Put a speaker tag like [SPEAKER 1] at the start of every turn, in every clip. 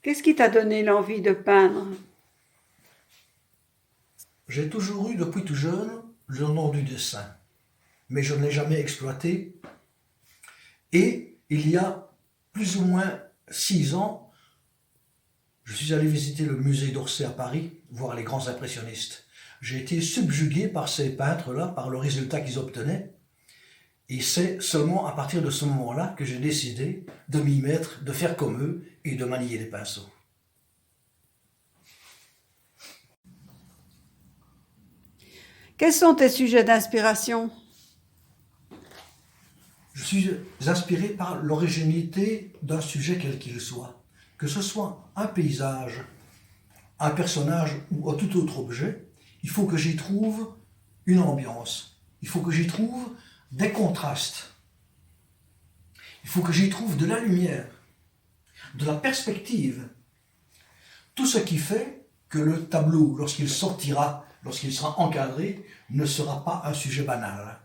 [SPEAKER 1] Qu'est-ce qui t'a donné l'envie de peindre?
[SPEAKER 2] J'ai toujours eu depuis tout jeune le nom du dessin, mais je ne l'ai jamais exploité. Et il y a plus ou moins 6 ans, je suis allé visiter le musée d'Orsay à Paris, voir les grands impressionnistes. J'ai été subjugué par ces peintres-là, par le résultat qu'ils obtenaient. Et c'est seulement à partir de ce moment-là que j'ai décidé de m'y mettre, de faire comme eux et de manier les pinceaux.
[SPEAKER 1] Quels sont tes sujets d'inspiration?
[SPEAKER 2] Je suis inspiré par l'originalité d'un sujet quel qu'il soit. Que ce soit un paysage, un personnage ou un tout autre objet, il faut que j'y trouve une ambiance. Il faut que j'y trouve des contrastes. Il faut que j'y trouve de la lumière, de la perspective. Tout ce qui fait que le tableau, lorsqu'il sortira, lorsqu'il sera encadré, ne sera pas un sujet banal.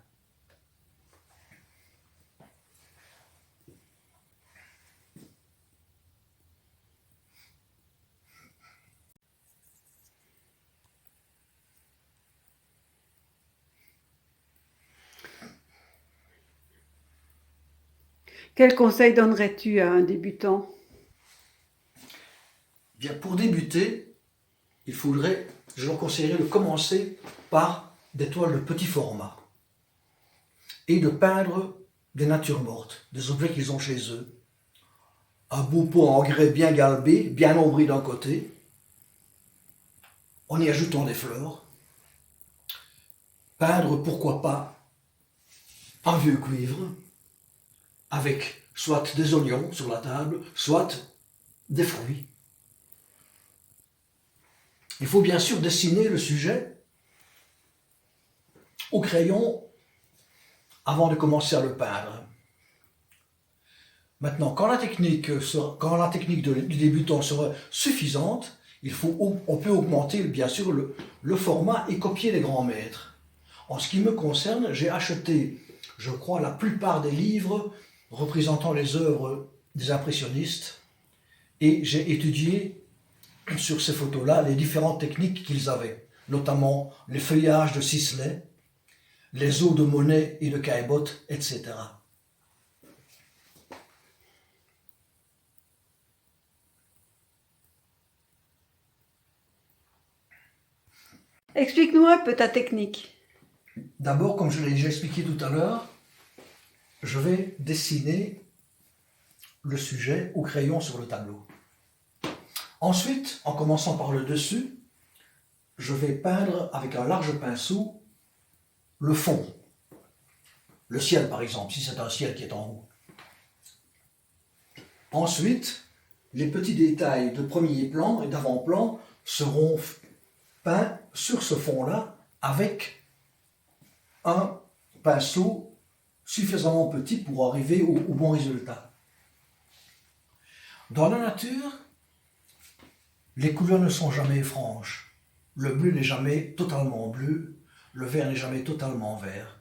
[SPEAKER 1] Quel conseil donnerais-tu à un débutant?
[SPEAKER 2] Bien, pour débuter, je leur conseillerais de commencer par des toiles de petit format et de peindre des natures mortes, des objets qu'ils ont chez eux. Un beau pot en grès bien galbé, bien ombri d'un côté, en y ajoutant des fleurs. Peindre, pourquoi pas, un vieux cuivre, avec soit des oignons sur la table, soit des fruits. Il faut bien sûr dessiner le sujet au crayon avant de commencer à le peindre. Maintenant, quand la technique du débutant sera suffisante, on peut augmenter bien sûr le format et copier les grands maîtres. En ce qui me concerne, j'ai acheté, je crois, la plupart des livres représentant les œuvres des impressionnistes et j'ai étudié sur ces photos-là les différentes techniques qu'ils avaient, notamment les feuillages de Sisley, les eaux de Monet et de Caillebotte, etc.
[SPEAKER 1] Explique-nous un peu ta technique.
[SPEAKER 2] D'abord, comme je l'ai déjà expliqué tout à l'heure, je vais dessiner le sujet au crayon sur le tableau. Ensuite, en commençant par le dessus, je vais peindre avec un large pinceau le fond. Le ciel, par exemple, si c'est un ciel qui est en haut. Ensuite, les petits détails de premier plan et d'avant-plan seront peints sur ce fond-là avec un pinceau suffisamment petit pour arriver au bon résultat. Dans la nature, les couleurs ne sont jamais franches. Le bleu n'est jamais totalement bleu, le vert n'est jamais totalement vert.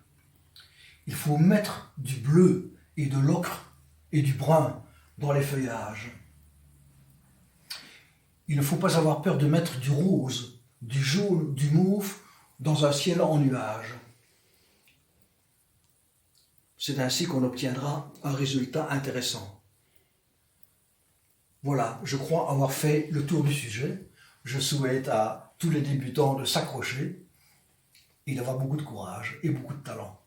[SPEAKER 2] Il faut mettre du bleu et de l'ocre et du brun dans les feuillages. Il ne faut pas avoir peur de mettre du rose, du jaune, du mauve dans un ciel en nuages. C'est ainsi qu'on obtiendra un résultat intéressant. Voilà, je crois avoir fait le tour du sujet. Je souhaite à tous les débutants de s'accrocher et d'avoir beaucoup de courage et beaucoup de talent.